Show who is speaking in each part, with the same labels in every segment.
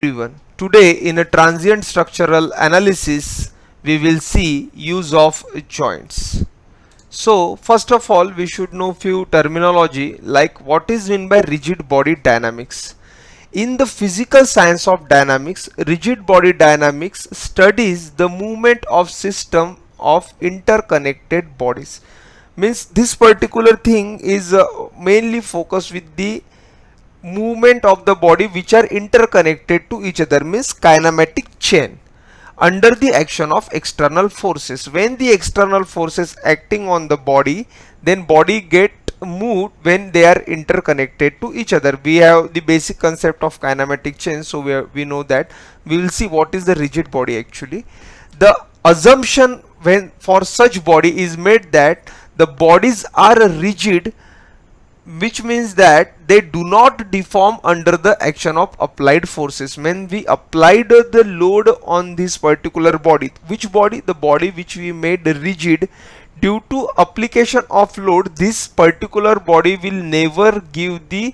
Speaker 1: Everyone. Today in a transient structural analysis we will see use of joints. So first of all we should know few terminology like what is meant by rigid body dynamics. In the physical science of dynamics, rigid body dynamics studies the movement of system of interconnected bodies. Means this particular thing is mainly focused with the movement of the body which are interconnected to each other, means kinematic chain under the action of external forces. When the external forces acting on the body, then body get moved when they are interconnected to each other. We have the basic concept of kinematic chain, so we know that. We will see what is the rigid body actually. The assumption when for such body is made that the bodies are rigid, which means that they do not deform under the action of applied forces. When we applied the load on this particular body, which body? The body which we made rigid, due to application of load, this particular body will never give the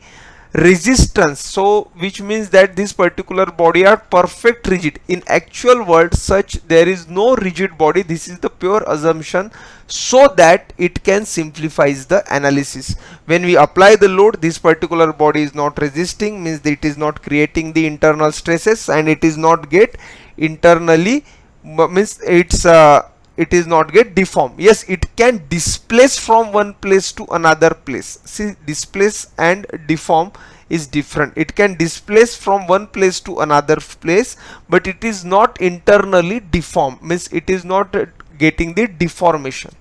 Speaker 1: resistance. So which means that this particular body are perfect rigid. In actual world such there is no rigid body. This is the pure assumption so that it can simplifies the analysis. When we apply the load, this particular body is not resisting, means that it is not creating the internal stresses and it is not get internally, means it is not get deformed. Yes, it can displace from one place to another place. See, displace and deform is different. It can displace from one place to another place, but it is not internally deformed, means it is not getting the deformation.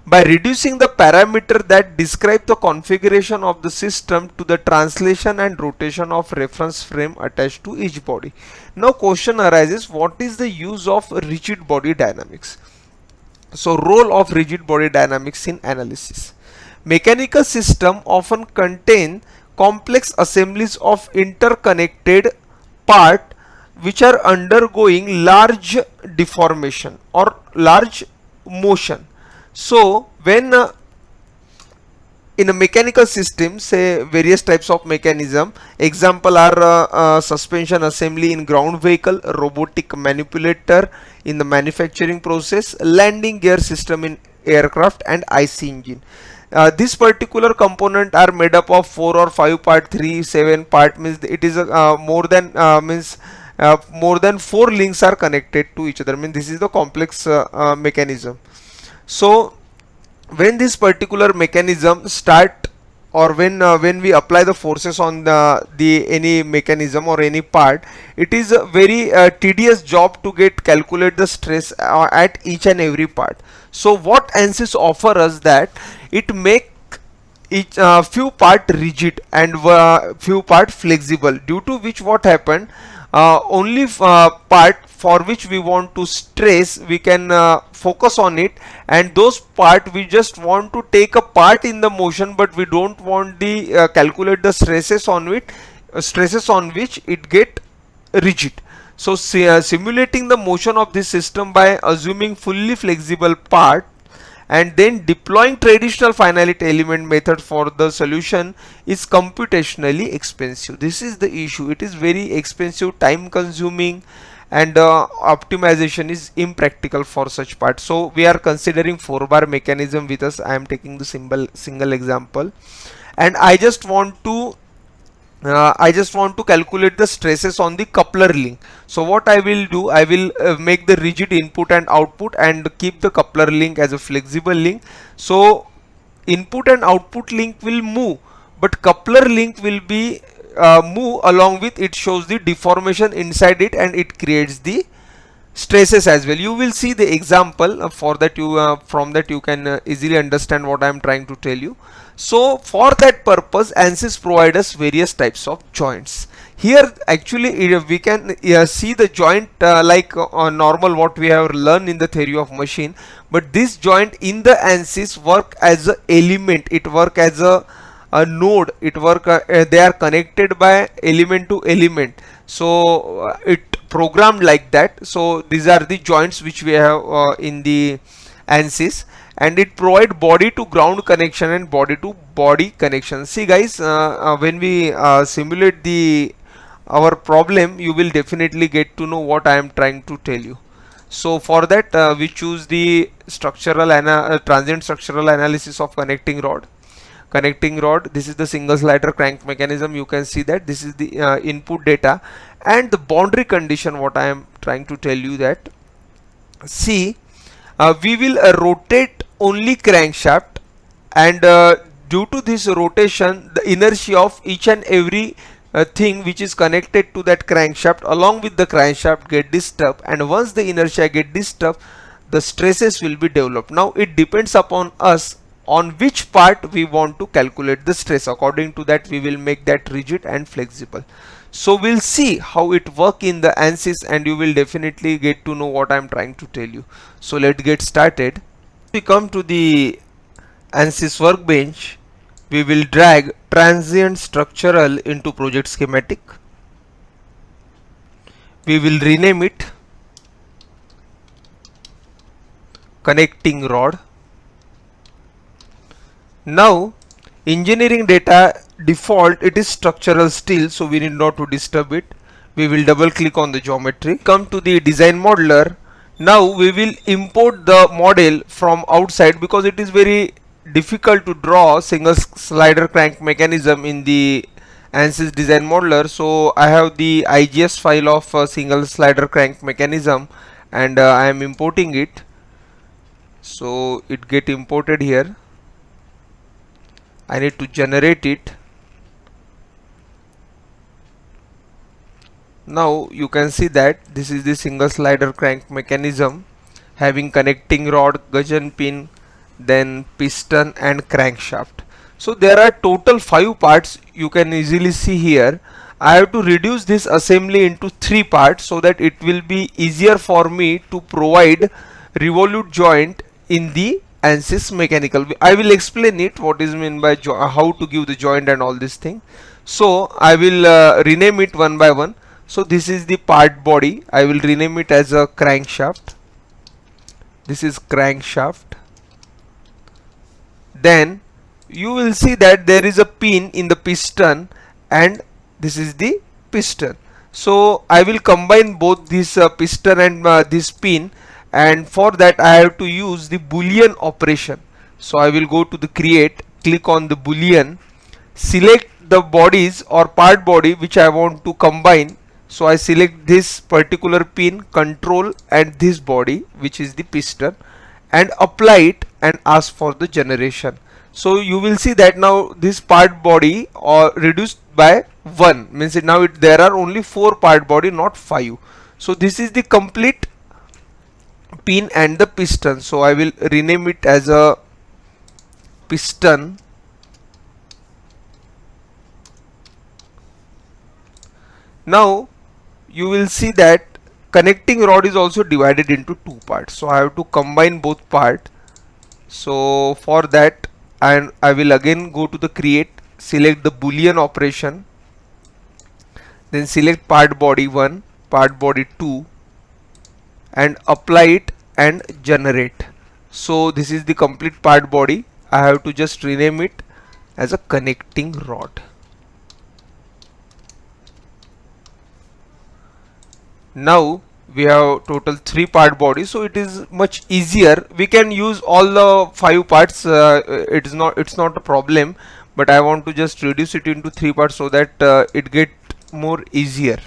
Speaker 1: By reducing the parameter that describe the configuration of the system to the translation and rotation of reference frame attached to each body. Now question arises, what is the use of rigid body dynamics? So role of rigid body dynamics in analysis. Mechanical system often contain complex assemblies of interconnected part which are undergoing large deformation or large motion. So when in a mechanical system, say various types of mechanism, example are suspension assembly in ground vehicle, robotic manipulator in the manufacturing process, landing gear system in aircraft, and IC engine. This particular component are made up of 4 or 5 part, 3, 7 part, means it is more than more than 4 links are connected to each other. Means this is the complex mechanism. So when this particular mechanism start, or when we apply the forces on the any mechanism or any part, it is a very tedious job to get calculate the stress at each and every part. So what ANSYS offer us that it make each few part rigid and few part flexible, due to which what happened, only part for which we want to stress we can focus on it, and those part we just want to take a part in the motion, but we don't want the calculate the stresses on it, stresses on which it get rigid. So simulating the motion of this system by assuming fully flexible part and then deploying traditional finite element method for the solution is computationally expensive. This is the issue. It is very expensive, time consuming, and optimization is impractical for such parts. So we are considering 4-bar mechanism with us. I am taking the single example, and I just want to calculate the stresses on the coupler link. So what I will do, I will make the rigid input and output and keep the coupler link as a flexible link. So input and output link will move, but coupler link will be move along with it, shows the deformation inside it, and it creates the stresses as well. You will see the example for that. You from that you can easily understand what I am trying to tell you. So for that purpose ANSYS provide us various types of joints. Here actually we can see the joint like normal what we have learned in the theory of machine, but this joint in the ANSYS work as a element, it work as a node, it work they are connected by element to element. So it programmed like that. So these are the joints which we have in the ANSYS, and it provide body to ground connection and body to body connection. See guys, when we simulate the our problem, you will definitely get to know what I am trying to tell you. So for that we choose the transient structural analysis of connecting rod. Connecting rod, this is the single slider crank mechanism. You can see that this is the input data, and the boundary condition what I am trying to tell you that, see, we will rotate only crankshaft, and due to this rotation the inertia of each and every thing which is connected to that crankshaft along with the crankshaft get disturbed, and once the inertia get disturbed, the stresses will be developed. Now it depends upon us on which part we want to calculate the stress. According to that we will make that rigid and flexible. So we'll see how it work in the ANSYS, and you will definitely get to know what I'm trying to tell you. So let's get started. We come to the ANSYS workbench. We will drag transient structural into project schematic. We will rename it connecting rod. Now engineering data default it is structural still, so we need not to disturb it. We will double click on the geometry, come to the design modeler. Now we will import the model from outside because it is very difficult to draw single slider crank mechanism in the ANSYS design modeler. So I have the IGS file of a single slider crank mechanism, and I am importing it. So it get imported here. I need to generate it. Now you can see that this is the single slider crank mechanism having connecting rod, gudgeon pin, then piston and crankshaft. So there are total 5 parts you can easily see here. I have to reduce this assembly into 3 parts so that it will be easier for me to provide revolute joint in the ANSYS mechanical. I will explain it what is meant by how to give the joint and all this thing. So I will rename it one by one. So this is the part body. I will rename it as a crankshaft. This is crankshaft. Then you will see that there is a pin in the piston, and this is the piston. So I will combine both this piston and this pin, and for that I have to use the boolean operation. So I will go to the create, click on the boolean, select the bodies or part body which I want to combine. So I select this particular pin, control, and this body which is the piston, and apply it and ask for the generation. So you will see that now this part body or reduced by 1, means now there are only 4 part body, not 5. So this is the complete pin and the piston. So I will rename it as a piston. Now you will see that connecting rod is also divided into 2 parts. So I have to combine both parts. So for that I will again go to the create, select the boolean operation, then select part body 1, part body 2, and apply it and generate. So this is the complete part body. I have to just rename it as a connecting rod. Now we have total 3 part body, so it is much easier. We can use all the 5 parts. It's not a problem, but I want to just reduce it into 3 parts so that it get more easier.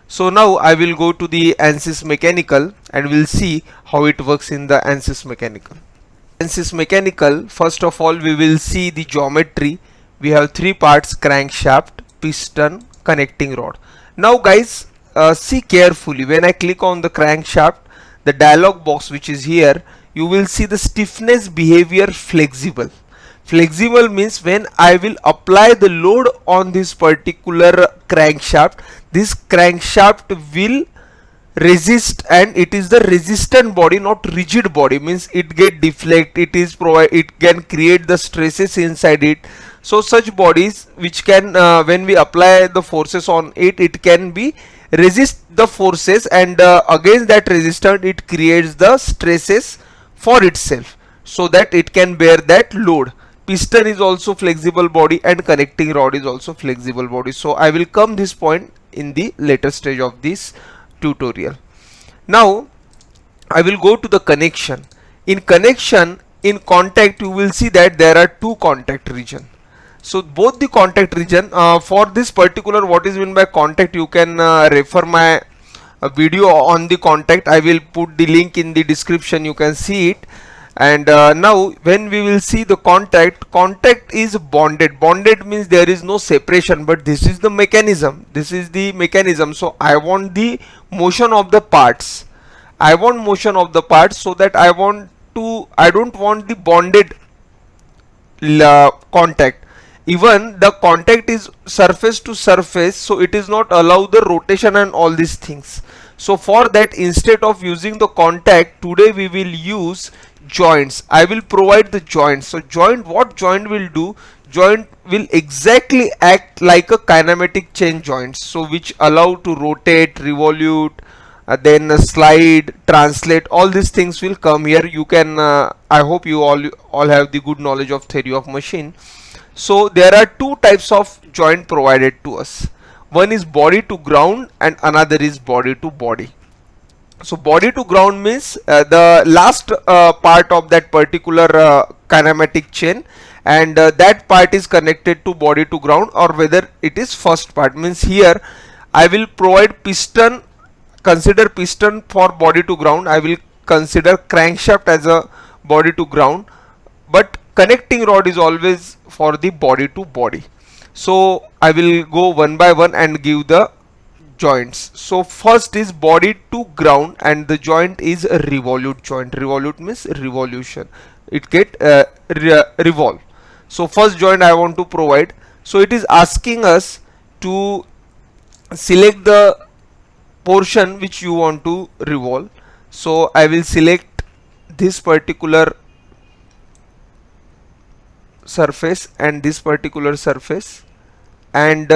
Speaker 1: So now I will go to the ANSYS mechanical and we'll see how it works in the ANSYS mechanical. ANSYS mechanical, first of all we will see the geometry. We have 3 parts: crankshaft, piston, connecting rod. Now guys, see carefully. When I click on the crankshaft, the dialog box which is here, you will see the stiffness behavior flexible. Flexible means when I will apply the load on this particular crankshaft, this crankshaft will resist, and it is the resistant body, not rigid body, means it get deflect, it can create the stresses inside it. So such bodies which can when we apply the forces on it, it can be resist the forces, and against that resistance it creates the stresses for itself so that it can bear that load. Piston is also flexible body and connecting rod is also flexible body. So I will come this point in the later stage of this tutorial. Now I will go to the connection. In connection, in contact, you will see that there are two contact region. So both the contact region, for this particular what is meant by contact, you can refer my video on the contact. I will put the link in the description, you can see it. And now when we will see the contact is bonded means there is no separation, but this is the mechanism, so I want the motion of the parts. So that I don't want the bonded contact. Even the contact is surface to surface, so it is not allow the rotation and all these things. So for that, instead of using the contact, today we will use joints. I will provide the joints. So what joint will do? Joint will exactly act like a kinematic chain joints, so which allow to rotate, revolute, then slide, translate, all these things will come here. You can I hope you all have the good knowledge of theory of machine. So there are two types of joint provided to us. One is body to ground and another is body to body. So body to ground means the last part of that particular kinematic chain, and that part is connected to body to ground, or whether it is first part. Means here I will provide piston, consider piston for body to ground. I will consider crankshaft as a body to ground, but connecting rod is always for the body to body. So I will go one by one and give the joints. So first is body to ground, and the joint is a revolute joint. Revolute means revolution, it get revolve. So first joint I want to provide. So it is asking us to select the portion which you want to revolve. So I will select this particular surface and this particular surface, and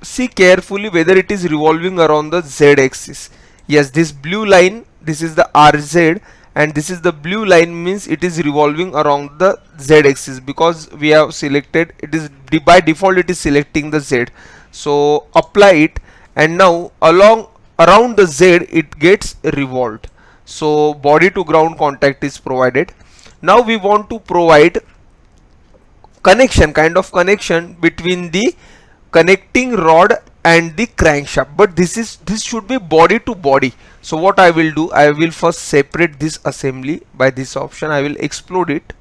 Speaker 1: see carefully whether it is revolving around the Z axis. Yes, this blue line, this is the RZ, and this is the blue line, means it is revolving around the Z axis, because we have selected it is by default it is selecting the Z. So apply it, and now around the Z it gets revolved. So body to ground contact is provided. Now we want to provide connection, kind of connection between the connecting rod and the crankshaft, but this should be body to body. So what I will do, I will first separate this assembly by this option. I will explode it.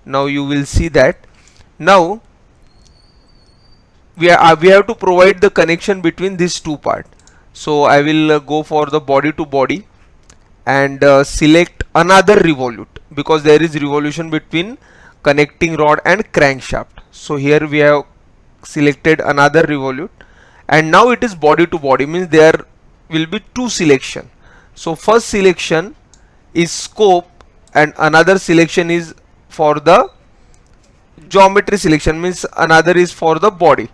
Speaker 1: Now you will see that now we have to provide the connection between these two parts. So I will go for the body to body and select another revolute, because there is revolution between connecting rod and crankshaft. So here we have selected another revolute, and now it is body to body, means there will be two selection. So first selection is scope and another selection is for the geometry selection, means another is for the body.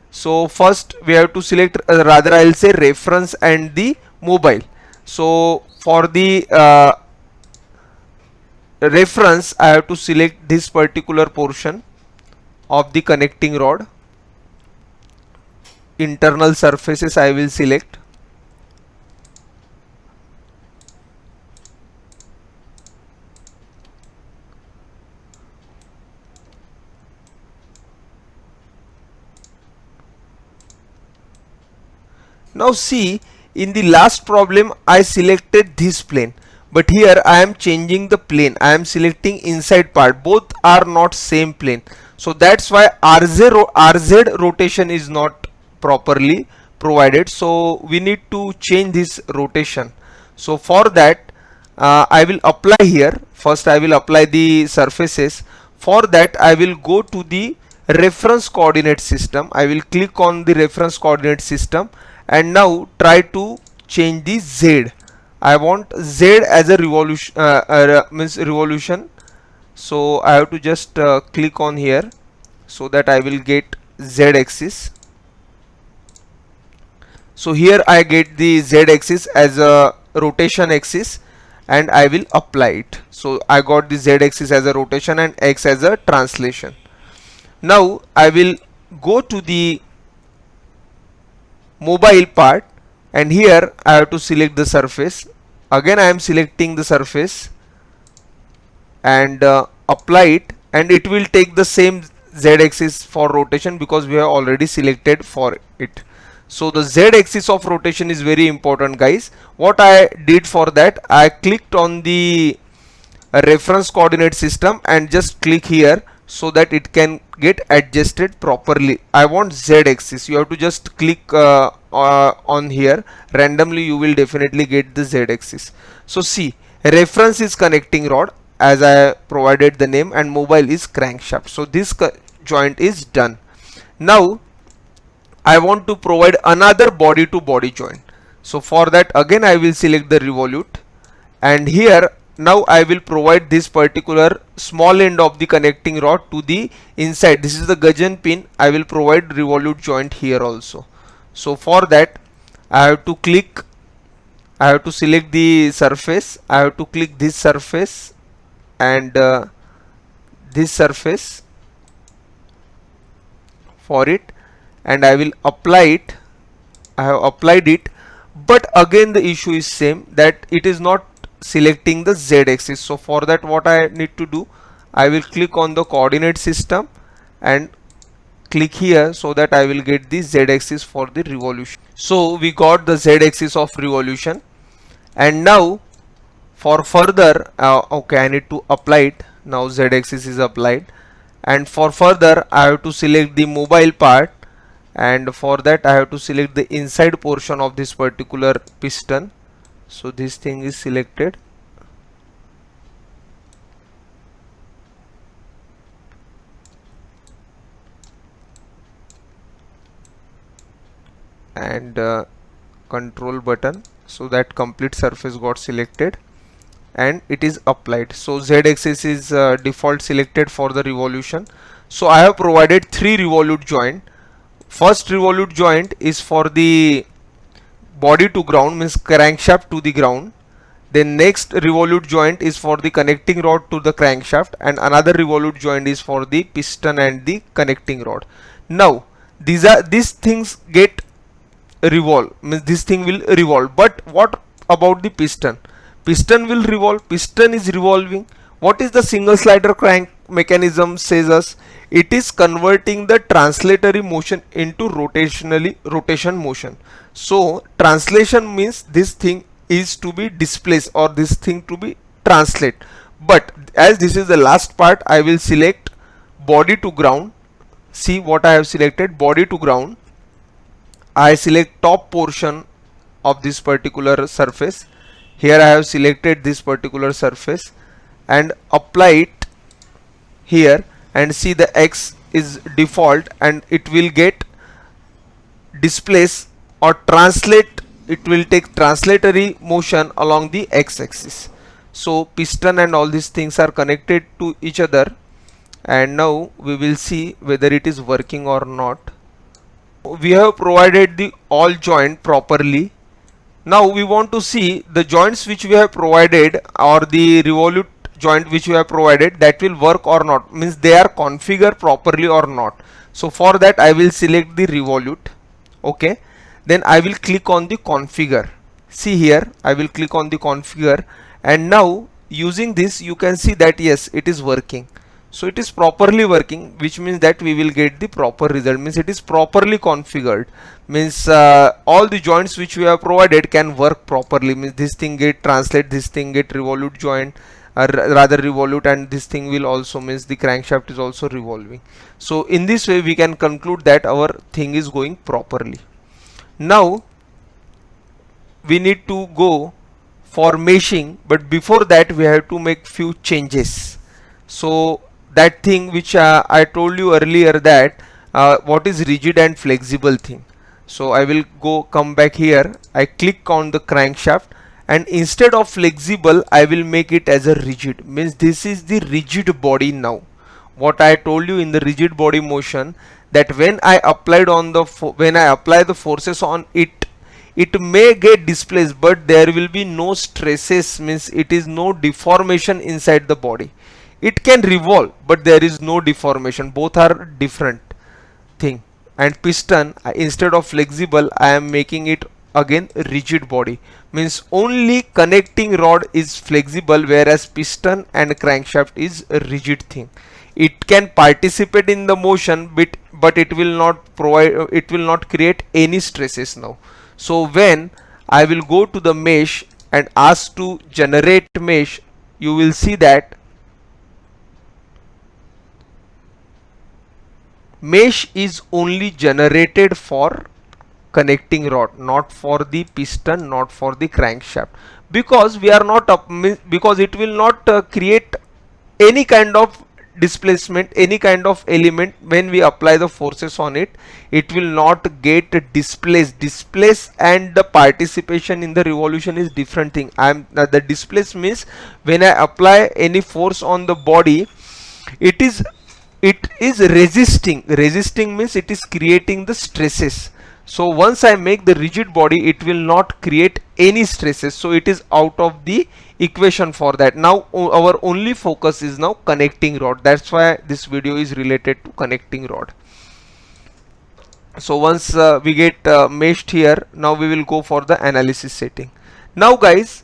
Speaker 1: So first we have to select rather I will say reference and the mobile. So for the reference I have to select this particular portion of the connecting rod. Internal surfaces I will select. Now see, in the last problem I selected this plane, but here I am changing the plane. I am selecting inside part. Both are not same plane, so that's why RZ rotation is not properly provided. So we need to change this rotation. So for that I will apply here. First I will apply the surfaces. For that I will go to the reference coordinate system. I will click on the reference coordinate system, and now try to change the Z. I want Z as a revolution, means revolution. So I have to just click on here, so that I will get Z axis. So here I get the Z axis as a rotation axis, and I will apply it. So I got the Z axis as a rotation and X as a translation. Now I will go to the mobile part, and here I have to select the surface. Again I am selecting the surface and apply it, and it will take the same z-axis for rotation because we have already selected for it. So the z-axis of rotation is very important, guys. What I did for that, I clicked on the reference coordinate system and just click here so that it can get adjusted properly. I want z-axis. You have to just click on here randomly, you will definitely get the z-axis. So see, reference is connecting rod as I provided the name, and mobile is crankshaft. So this joint is done. Now I want to provide another body to body joint. So for that, again I will select the revolute, and here now I will provide this particular small end of the connecting rod to the inside. This is the gudgeon pin. I will provide revolute joint here also. So for that, I have to select the surface. I have to click this surface and this surface for it, and I will apply it. I have applied it, but again the issue is same, that it is not selecting the z-axis. So for that, what I need to do, I will click on the coordinate system and click here so that I will get the z-axis for the revolution. So we got the z-axis of revolution, and now for further okay, I need to apply it. Now z-axis is applied, and for further I have to select the mobile part, and for that I have to select the inside portion of this particular piston. So this thing is selected, and control button, so that complete surface got selected and it is applied. So z-axis is default selected for the revolution. So I have provided 3 revolute joint. First revolute joint is for the body to ground, means crankshaft to the ground. Then next revolute joint is for the connecting rod to the crankshaft, and another revolute joint is for the piston and the connecting rod. Now these things get revolve, means this thing will revolve. But what about the piston? Piston will revolve. Piston is revolving. What is the single slider crank mechanism says us? It is converting the translatory motion into rotation motion. So translation means this thing is to be displaced, or this thing to be translate. But as this is the last part, I will select body to ground. See what I have selected, body to ground. I select top portion of this particular surface. Here I have selected this particular surface and apply it here, and see the X is default, and it will get displace or translate. It will take translatory motion along the X axis. So piston and all these things are connected to each other, and now we will see whether it is working or not. We have provided the all joint properly. Now we want to see the joints which we have provided, or the revolute joint which we have provided, that will work or not, means they are configured properly or not. So for that I will select the revolute. Okay, then I will click on the configure. See here, I will click on the configure, and now using this you can see that yes, it is working. So it is properly working, which means that we will get the proper result, means it is properly configured, means all the joints which we have provided can work properly, means this thing get translate, this thing get revolute joint, rather revolute, and this thing will also, means the crankshaft is also revolving. So in this way we can conclude that our thing is going properly. Now we need to go for meshing, but before that we have to make few changes. So that thing which I told you earlier, that what is rigid and flexible thing. So I will come back here, I click on the crankshaft, and instead of flexible I will make it as a rigid, means this is the rigid body. Now what I told you in the rigid body motion, that when I applied on the when I apply the forces on it, it may get displaced, but there will be no stresses, means it is no deformation inside the body. It can revolve, but there is no deformation. Both are different thing. and piston, instead of flexible, I am making it again rigid body. Means only connecting rod is flexible, whereas piston and crankshaft is a rigid thing. It can participate in the motion, but it will not provide, it will not create any stresses now. So when I will go to the mesh and ask to generate mesh, you will see that mesh is only generated for connecting rod, not for the piston, not for the crankshaft, because we are not up, because it will not create any kind of displacement, any kind of element. When we apply the forces on it, it will not get displaced, and the participation in the revolution is different thing. The displace means when I apply any force on the body, it is resisting means it is creating the stresses. So once I make the rigid body, it will not create any stresses, so it is out of the equation for that. Now our only focus is now connecting rod. That's why this video is related to connecting rod. So once we get meshed here, now we will go for the analysis setting. Now guys,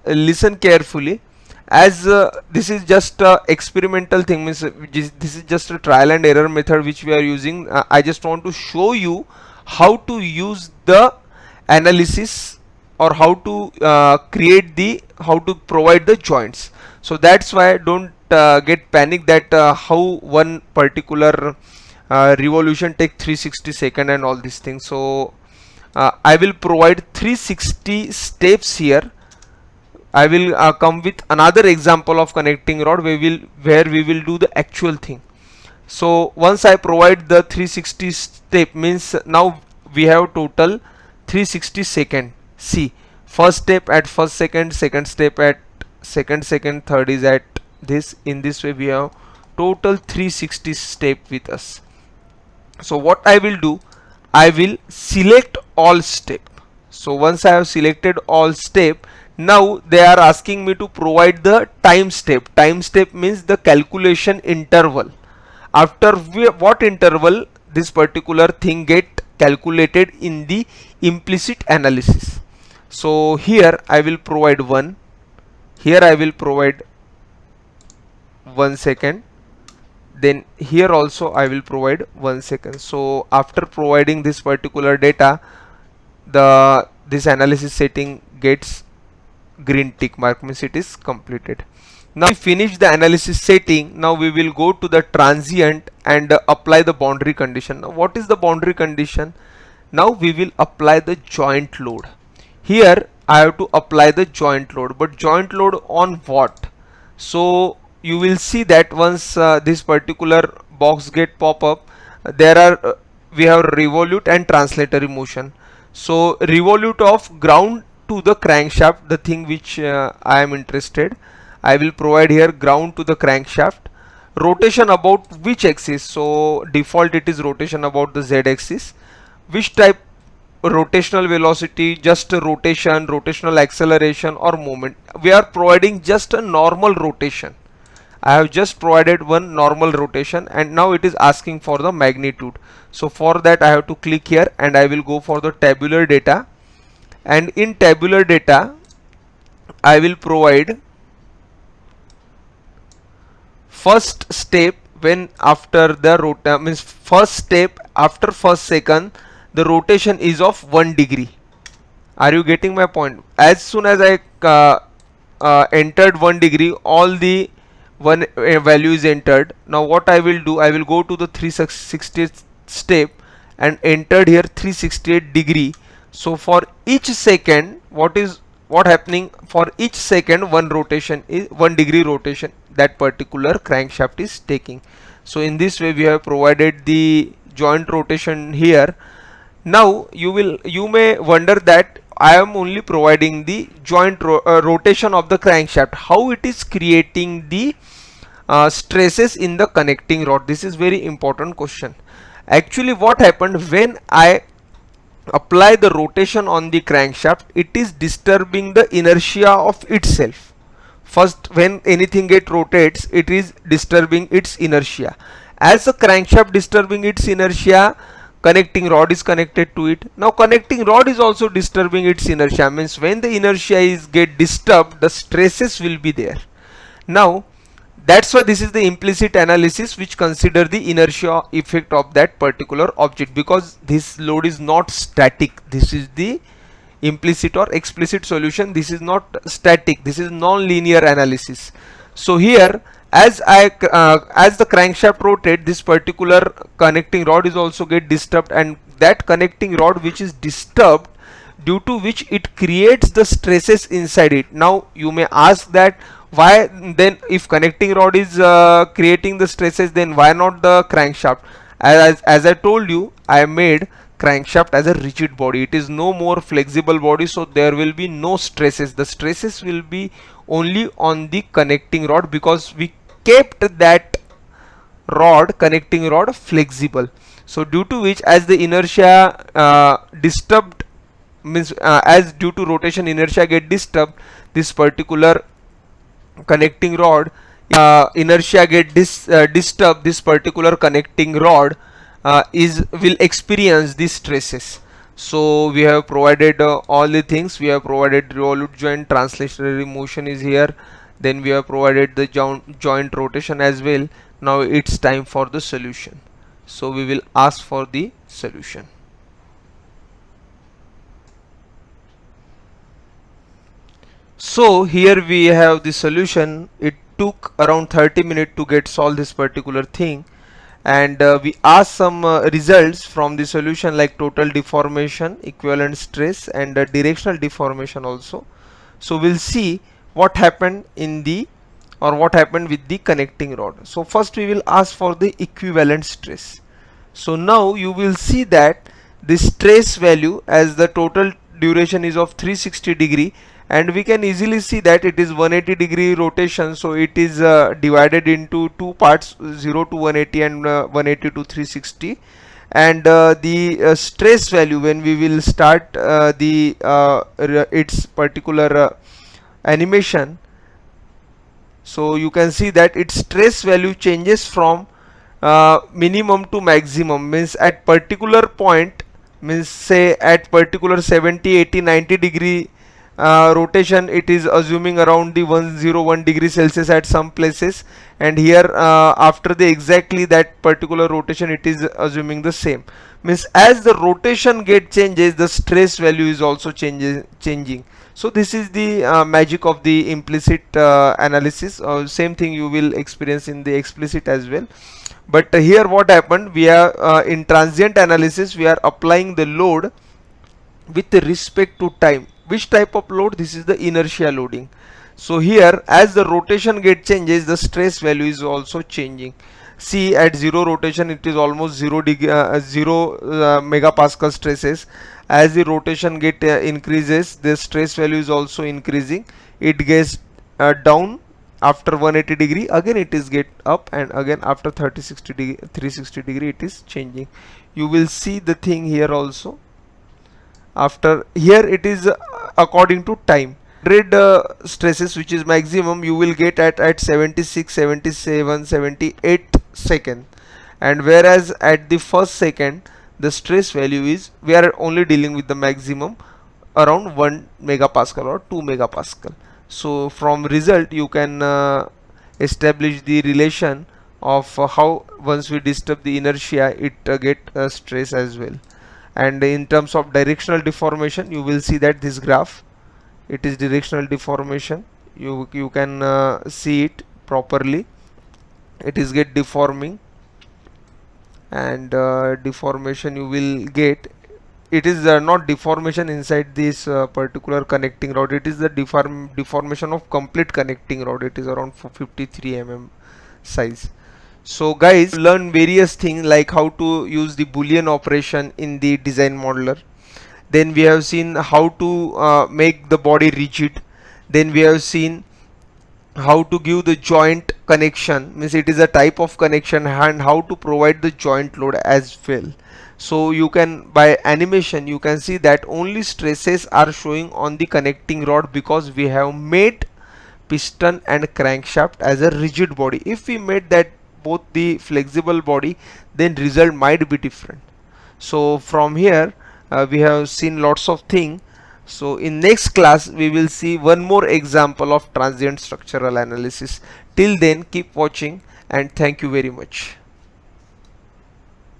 Speaker 1: listen carefully, as this is just a experimental thing, means this is just a trial and error method which we are using. I just want to show you how to use the analysis, or how to how to provide the joints. So that's why don't get panic that how one particular revolution take 360 second and all these things. So I will provide 360 steps here. I will come with another example of connecting rod where we will do the actual thing. So once I provide the 360 step, means now we have total 360 second. See, first step at first second, second step at second, third is at this. In this way we have total 360 step with us. So what I will do, I will select all step. So once I have selected all step, now they are asking me to provide the time step. Time step means the calculation interval. After what interval this particular thing get calculated in the implicit analysis. So here I will provide 1. Here I will provide 1 second. Then here also I will provide 1 second. So after providing this particular data, this analysis setting gets green tick mark, means it is completed. Now we finish the analysis setting. Now we will go to the transient and apply the boundary condition. Now what is the boundary condition? Now we will apply the joint load. Here I have to apply the joint load, but joint load on what? So you will see that once this particular box get pop up, there are we have revolute and translatory motion. So revolute of ground to the crankshaft, the thing which I am interested, I will provide here ground to the crankshaft. Rotation about which axis? So default it is rotation about the z axis. Which type rotational velocity? Just a rotation, rotational acceleration, or moment? We are providing just a normal rotation. I have just provided one normal rotation, and now it is asking for the magnitude. So for that I have to click here and I will go for the tabular data, and in tabular data I will provide first step when after the rotation, means first step after first second the rotation is of 1 degree. Are you getting my point? As soon as I entered 1 degree, all the one value is entered. Now what I will do, I will go to the 360 step and entered here 368 degree. So for each second, what happening, for each second one rotation is 1 degree rotation that particular crankshaft is taking. So in this way we have provided the joint rotation here. Now you may wonder that I am only providing the joint rotation of the crankshaft, how it is creating the stresses in the connecting rod. This is very important question. Actually what happened, when I apply the rotation on the crankshaft, it is disturbing the inertia of itself. First, when anything get rotates, it is disturbing its inertia. As the crankshaft disturbing its inertia, connecting rod is connected to it. Now connecting rod is also disturbing its inertia, means when the inertia is get disturbed, the stresses will be there. Now that's why this is the implicit analysis which consider the inertia effect of that particular object, because this load is not static. This is the implicit or explicit solution. This is not static, this is non-linear analysis. So here, as the crankshaft rotate, this particular connecting rod is also get disturbed, and that connecting rod which is disturbed, due to which it creates the stresses inside it. Now you may ask that why then, if connecting rod is creating the stresses, then why not the crankshaft? As I told you, I made crankshaft as a rigid body. It is no more flexible body, so there will be no stresses. The stresses will be only on the connecting rod, because we kept that connecting rod flexible. So due to which, as the inertia disturbed, means as due to rotation inertia get disturbed, this particular connecting rod inertia get disturbed, this particular connecting rod is will experience these stresses. So we have provided all the things. We have provided revolute joint, translationary motion is here, then we have provided the joint rotation as well. Now it's time for the solution. So we will ask for the solution. So here we have the solution. It took around 30 minutes to get solve this particular thing, and we asked some results from the solution, like total deformation, equivalent stress, and directional deformation also. So we'll see what happened in the, or what happened with the connecting rod. So first we will ask for the equivalent stress. So now you will see that the stress value, as the total duration is of 360 degree, and we can easily see that it is 180 degree rotation, so it is divided into two parts, 0 to 180 and 180 to 360. And the stress value, when we will start its particular animation, so you can see that its stress value changes from minimum to maximum, means at particular point, means say at particular 70, 80, 90 degree rotation, it is assuming around the 101 degree Celsius at some places, and here after the exactly that particular rotation, it is assuming the same. Means as the rotation get changes, the stress value is also changing. So this is the magic of the implicit analysis. Same thing you will experience in the explicit as well. But here what happened, we are in transient analysis, we are applying the load with respect to time. Which type of load? This is the inertia loading. So here, as the rotation get changes, the stress value is also changing. See, at 0 rotation, it is almost 0 megapascal stresses. As the rotation get increases, the stress value is also increasing. It gets down after 180 degree, again it is get up, and again after 360 degree it is changing. You will see the thing here also. After here, it is according to time. 100 stresses, which is maximum, you will get at 76, 77, 78 second, and whereas at the first second the stress value is, we are only dealing with the maximum around 1 megapascal or 2 megapascal. So from result you can establish the relation of how once we disturb the inertia, it get stress as well. And in terms of directional deformation, you will see that this graph, it is directional deformation. You can see it properly. It is get deforming, and deformation you will get. It is not deformation inside this particular connecting rod. It is the deformation of complete connecting rod. It is around 53 mm size. So guys, learn various things like how to use the Boolean operation in the design modeler. Then we have seen how to make the body rigid. Then we have seen how to give the joint connection, means it is a type of connection, and how to provide the joint load as well. So you can, by animation, you can see that only stresses are showing on the connecting rod, because we have made piston and crankshaft as a rigid body. If we made that both the flexible body, then result might be different. So from here we have seen lots of things. So in next class we will see one more example of transient structural analysis. Till then, keep watching and thank you very much.